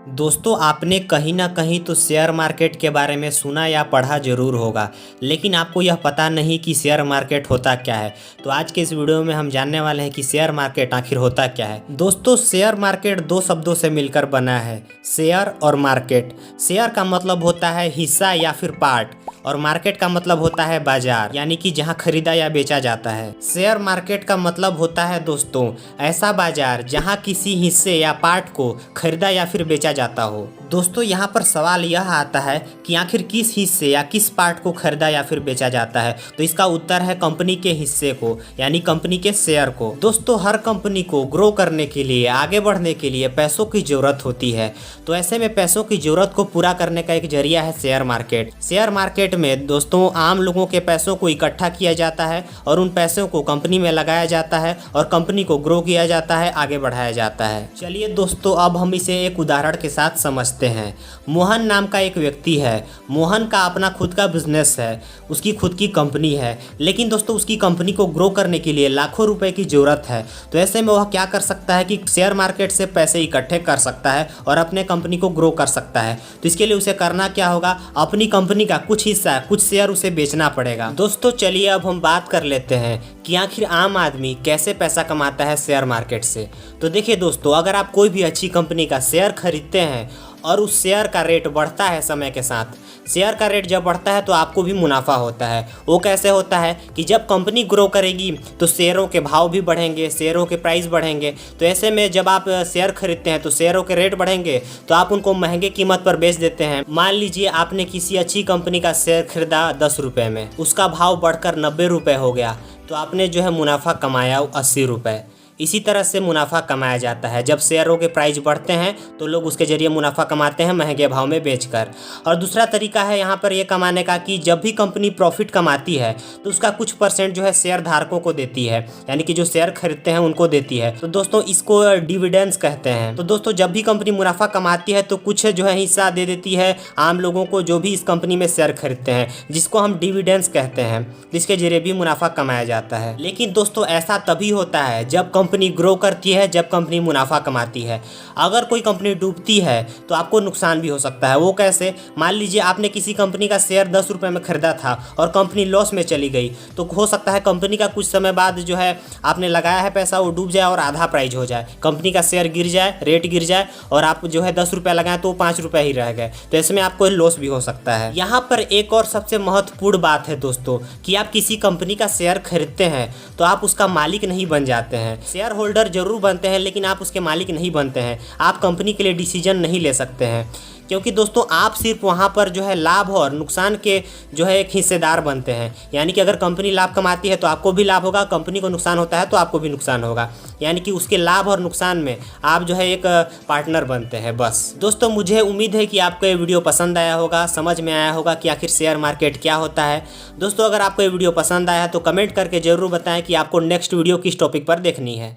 दोस्तों आपने कहीं ना कहीं तो शेयर मार्केट के बारे में सुना या पढ़ा जरूर होगा, लेकिन आपको यह पता नहीं कि शेयर मार्केट होता क्या है। तो आज के इस वीडियो में हम जानने वाले हैं कि शेयर मार्केट आखिर होता क्या है। दोस्तों शेयर मार्केट दो शब्दों से मिलकर बना है, शेयर और मार्केट। शेयर का मतलब होता है हिस्सा या फिर पार्ट, और मार्केट का मतलब होता है बाजार, यानी कि जहां खरीदा या बेचा जाता है। शेयर मार्केट का मतलब होता है दोस्तों ऐसा बाजार जहां किसी हिस्से या पार्ट को खरीदा या फिर बेचा जाता हो। दोस्तों यहाँ पर सवाल यह आता है कि आखिर किस हिस्से या किस पार्ट को खरीदा या फिर बेचा जाता है। तो इसका उत्तर है कंपनी के हिस्से को, यानी कंपनी के शेयर को। दोस्तों हर कंपनी को ग्रो करने के लिए, आगे बढ़ने के लिए पैसों की जरूरत होती है। तो ऐसे में पैसों की जरूरत को पूरा करने का एक जरिया है शेयर मार्केट। शेयर मार्केट में दोस्तों आम लोगों के पैसों को इकट्ठा किया जाता है और उन पैसों को कंपनी में लगाया जाता है और कंपनी को ग्रो किया जाता है, आगे बढ़ाया जाता है। चलिए दोस्तों अब हम इसे एक उदाहरण के साथ समझते हैं। मोहन नाम का एक व्यक्ति है। मोहन का अपना खुद का बिजनेस है, उसकी खुद की कंपनी है, लेकिन दोस्तों उसकी कंपनी को ग्रो करने के लिए लाखों रुपए की जरूरत है। तो ऐसे में वह क्या कर सकता है कि शेयर मार्केट से पैसे इकट्ठे कर सकता है और अपने कंपनी को ग्रो कर सकता है। तो इसके लिए उसे करना क्या होगा, अपनी कंपनी का कुछ हिस्सा, कुछ शेयर उसे बेचना पड़ेगा। दोस्तों चलिए अब हम बात कर लेते हैं कि आखिर आम आदमी कैसे पैसा कमाता है शेयर मार्केट से। तो देखिए दोस्तों, अगर आप कोई भी अच्छी कंपनी का शेयर खरीदते हैं और उस शेयर का रेट बढ़ता है समय के साथ, शेयर का रेट जब बढ़ता है तो आपको भी मुनाफा होता है। वो कैसे होता है कि जब कंपनी ग्रो करेगी तो शेयरों के भाव भी बढ़ेंगे, शेयरों के प्राइस बढ़ेंगे। तो ऐसे में जब आप शेयर खरीदते हैं तो शेयरों के रेट बढ़ेंगे, तो आप उनको महंगे कीमत पर बेच देते हैं। मान लीजिए आपने किसी अच्छी कंपनी का शेयर खरीदा 10 रुपये में, उसका भाव बढ़कर 90 रुपये हो गया, तो आपने जो है मुनाफा कमाया 80 रुपये। इसी तरह से मुनाफा कमाया जाता है। जब शेयरों के प्राइस बढ़ते हैं तो लोग उसके जरिए मुनाफा कमाते हैं महंगे भाव में बेचकर। और दूसरा तरीका है यहाँ पर ये कमाने का कि जब भी कंपनी प्रॉफिट कमाती है तो उसका कुछ परसेंट जो है शेयर धारकों को देती है, यानी कि जो शेयर खरीदते हैं उनको देती है। तो दोस्तों इसको डिविडेंड्स कहते हैं। तो दोस्तों जब भी कंपनी मुनाफा कमाती है तो कुछ जो है हिस्सा दे देती है आम लोगों को जो भी इस कंपनी में शेयर खरीदते हैं, जिसको हम डिविडेंड्स कहते हैं, जिसके जरिए भी मुनाफा कमाया जाता है। लेकिन दोस्तों ऐसा तभी होता है जब कंपनी ग्रो करती है, जब कंपनी मुनाफा कमाती है। अगर कोई कंपनी डूबती है तो आपको नुकसान भी हो सकता है। वो कैसे? मान लीजिए आपने किसी कंपनी का शेयर 10 रुपये में खरीदा था और कंपनी लॉस में चली गई, तो हो सकता है कंपनी का कुछ समय बाद जो है आपने लगाया है पैसा वो डूब जाए और आधा प्राइस हो जाए, कंपनी का शेयर गिर जाए, रेट गिर जाए, और आप जो है 10 रुपये लगाएं तो 5 रुपये ही रह गए। तो इसमें आपको लॉस भी हो सकता है। यहाँ पर एक और सबसे महत्वपूर्ण बात है दोस्तों कि आप किसी कंपनी का शेयर खरीदते हैं तो आप उसका मालिक नहीं बन जाते हैं। शेयर होल्डर जरूर बनते हैं लेकिन आप उसके मालिक नहीं बनते हैं। आप कंपनी के लिए डिसीजन नहीं ले सकते हैं, क्योंकि दोस्तों आप सिर्फ वहाँ पर जो है लाभ और नुकसान के जो है एक हिस्सेदार बनते हैं। यानी कि अगर कंपनी लाभ कमाती है तो आपको भी लाभ होगा, कंपनी को नुकसान होता है तो आपको भी नुकसान होगा। यानी कि उसके लाभ और नुकसान में आप जो है एक पार्टनर बनते हैं बस। दोस्तों मुझे उम्मीद है कि आपको ये वीडियो पसंद आया होगा, समझ में आया होगा कि आखिर शेयर मार्केट क्या होता है। दोस्तों अगर आपको ये वीडियो पसंद आया है तो कमेंट करके ज़रूर बताएं कि आपको नेक्स्ट वीडियो किस टॉपिक पर देखनी है।